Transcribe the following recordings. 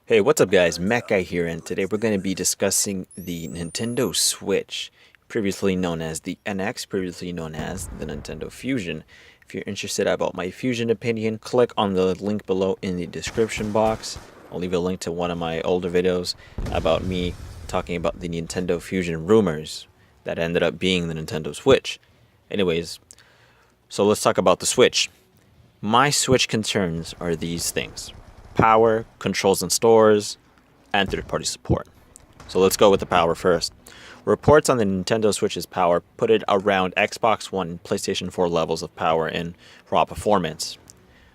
Hey, what's up guys? Mac Guy here, and today we're going to be discussing the Nintendo Switch, previously known as the NX, previously known as the Nintendo Fusion. If you're interested about my Fusion opinion, click on the link below in the description box. I'll leave a link to one of my older videos about me talking about the Nintendo Fusion rumors that ended up being the Nintendo Switch. Anyways, so let's talk about the Switch. My Switch concerns are these things: power, controls and stores, and third-party support. So let's go with the power first. Reports on the Nintendo Switch's power put it around Xbox One and PlayStation 4 levels of power in raw performance.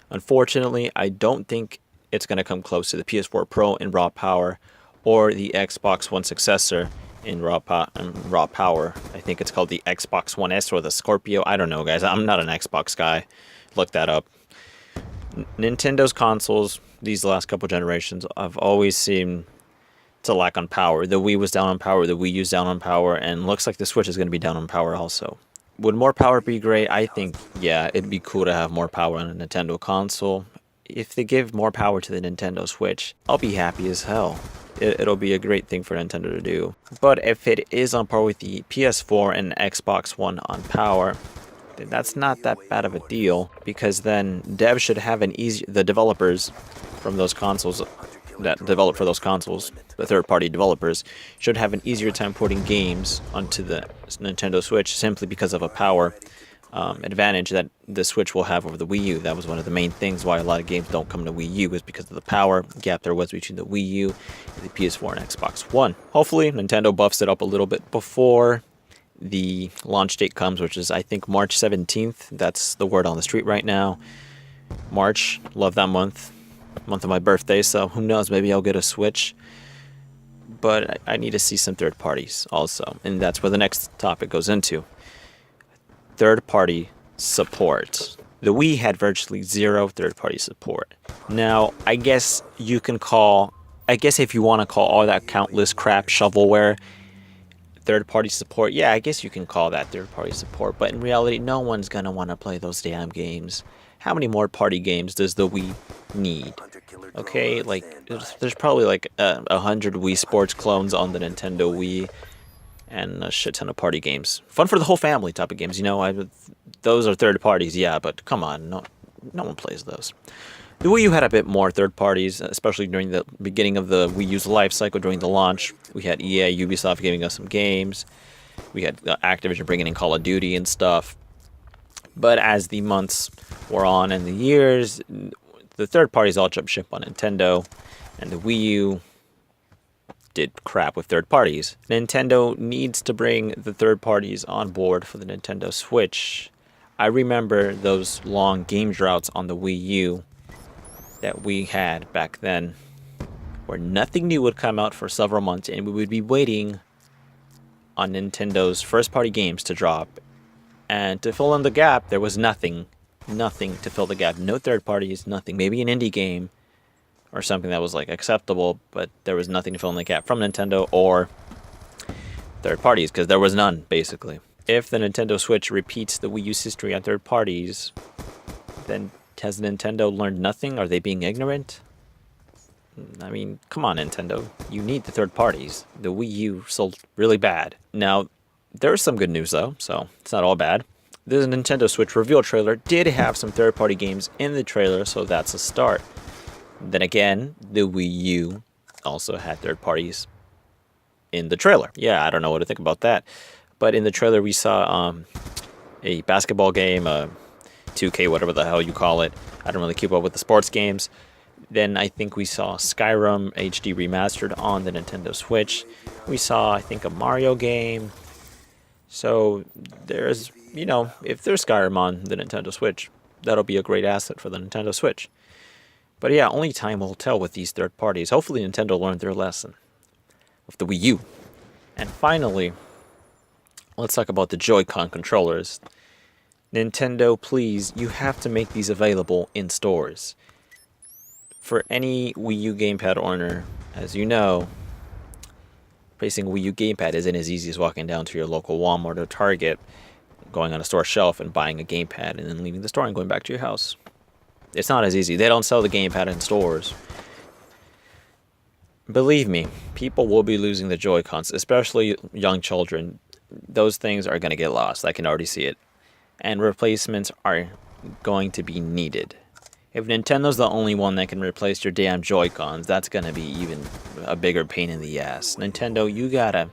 Unfortunately, I don't think it's going to come close to the PS4 Pro in raw power or the Xbox One successor in raw power. I think it's called the Xbox One S or the Scorpio. I don't know, guys. I'm not an Xbox guy. Look that up. Nintendo's consoles, these last couple generations, have always seemed to lack on power. The Wii was down on power, the Wii U's down on power, and looks like the Switch is going to be down on power also. Would more power be great? I think, yeah, it'd be cool to have more power on a Nintendo console. If they give more power to the Nintendo Switch, I'll be happy as hell. It'll be a great thing for Nintendo to do. But if it is on par with the PS4 and Xbox One on power, that's not that bad of a deal, because then devs should have the developers from those consoles that develop for those consoles, the third-party developers, should have an easier time porting games onto the Nintendo Switch simply because of a power advantage that the Switch will have over the Wii U. That was one of the main things why a lot of games don't come to Wii U, is because of the power gap there was between the Wii U and the PS4 and Xbox One. Hopefully, Nintendo buffs it up a little bit before the launch date comes, which is, I think, March 17th. That's the word on the street right now. March, love that month of my birthday, so who knows, maybe I'll get a Switch. But I need to see some third parties also, and that's where the next topic goes into. Third party support. The Wii had virtually zero third party support. Now, I guess if you want to call all that countless crap shovelware third-party support, yeah, I guess you can call that third-party support, but in reality, no one's gonna want to play those damn games. How many more party games does the Wii need? Okay, like, there's probably like 100 Wii Sports clones on the Nintendo Wii, and a shit ton of party games. Fun for the whole family type of games, you know, those are third parties, yeah, but come on, no one plays those. The Wii U had a bit more third parties, especially during the beginning of the Wii U's life cycle during the launch. We had EA, Ubisoft giving us some games. We had Activision bringing in Call of Duty and stuff. But as the months wore on and the years, the third parties all jumped ship on Nintendo, and the Wii U did crap with third parties. Nintendo needs to bring the third parties on board for the Nintendo Switch. I remember those long game droughts on the Wii U that we had back then, where nothing new would come out for several months, and we would be waiting on Nintendo's first-party games to drop. And to fill in the gap, there was nothing to fill the gap. No third parties, nothing. Maybe an indie game or something that was like acceptable, but there was nothing to fill in the gap from Nintendo or third parties, because there was none, basically. If the Nintendo Switch repeats the Wii U's history on third parties, then has Nintendo learned nothing? Are they being ignorant? I mean, come on, Nintendo. You need the third parties. The Wii U sold really bad. Now, there's some good news, though, so it's not all bad. The Nintendo Switch reveal trailer did have some third-party games in the trailer, so that's a start. Then again, the Wii U also had third parties in the trailer. Yeah, I don't know what to think about that. But in the trailer, we saw a basketball game, 2K, whatever the hell you call it. I don't really keep up with the sports games. Then I think we saw Skyrim HD remastered on the Nintendo Switch. We saw, I think, a Mario game. So there's, you know, if there's Skyrim on the Nintendo Switch, that'll be a great asset for the Nintendo Switch. But yeah, only time will tell with these third parties. Hopefully Nintendo learned their lesson with the Wii U. And finally, let's talk about the Joy-Con controllers. Nintendo, please, you have to make these available in stores. For any Wii U gamepad owner, as you know, placing a Wii U gamepad isn't as easy as walking down to your local Walmart or Target, going on a store shelf and buying a gamepad and then leaving the store and going back to your house. It's not as easy. They don't sell the gamepad in stores. believe me, people will be losing the Joy-Cons, especially young children. Those things are going to get lost. I can already see it. And replacements are going to be needed. If Nintendo's the only one that can replace your damn Joy-Cons, that's going to be even a bigger pain in the ass. Nintendo, you gotta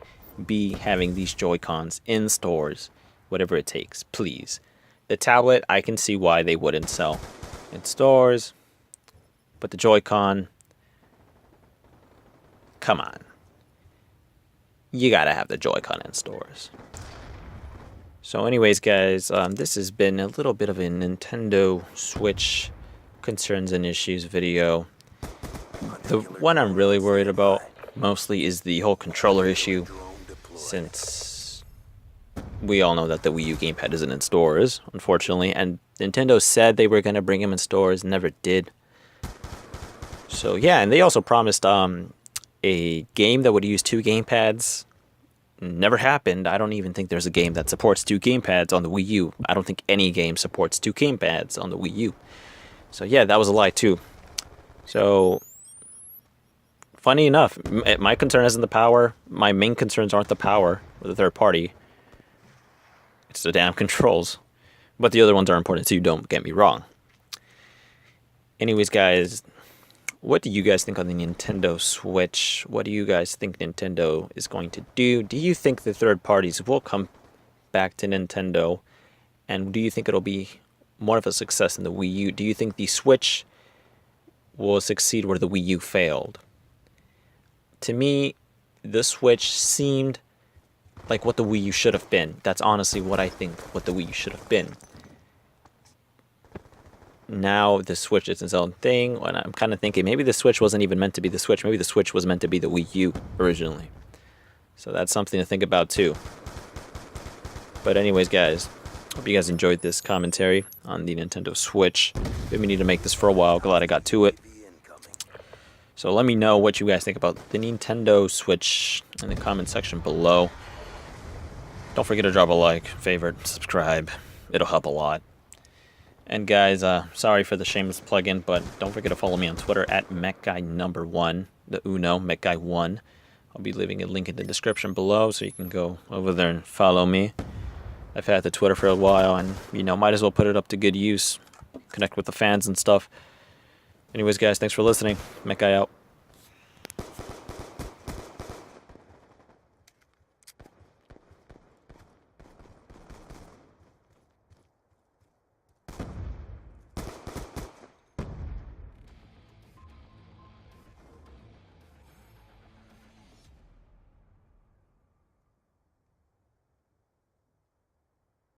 be having these Joy-Cons in stores, whatever it takes, please. The tablet, I can see why they wouldn't sell in stores, but the Joy-Con, come on. You gotta have the Joy-Con in stores. So anyways, guys, this has been a little bit of a Nintendo Switch concerns and issues video. The one I'm really worried about mostly is the whole controller issue, since we all know that the Wii U gamepad isn't in stores, unfortunately, and Nintendo said they were going to bring them in stores, never did. So yeah, and they also promised a game that would use 2 gamepads. Never happened. I don't even think there's a game that supports 2 gamepads on the Wii U. I don't think any game supports 2 gamepads on the Wii U. So yeah, that was a lie too. So funny enough, my concern isn't the power. My main concerns aren't the power or the third party. It's the damn controls. But the other ones are important too, don't get me wrong. Anyways, guys, what do you guys think on the Nintendo Switch? What do you guys think Nintendo is going to do? Do you think the third parties will come back to Nintendo? And do you think it'll be more of a success than the Wii U? Do you think the Switch will succeed where the Wii U failed? To me, the Switch seemed like what the Wii U should have been. That's honestly what I think what the Wii U should have been. Now the Switch is its own thing, and I'm kind of thinking maybe the Switch wasn't even meant to be the Switch. Maybe the Switch was meant to be the Wii U originally. So that's something to think about too. But anyways, guys, hope you guys enjoyed this commentary on the Nintendo Switch. Been meaning to make this for a while. Glad I got to it. So let me know what you guys think about the Nintendo Switch in the comment section below. Don't forget to drop a like, favorite, subscribe. It'll help a lot. And guys, sorry for the shameless plug-in, but don't forget to follow me on Twitter at MechGuy1, the Uno, MechGuy1. I'll be leaving a link in the description below, so you can go over there and follow me. I've had the Twitter for a while, and, you know, might as well put it up to good use. Connect with the fans and stuff. Anyways, guys, thanks for listening. MechGuy out.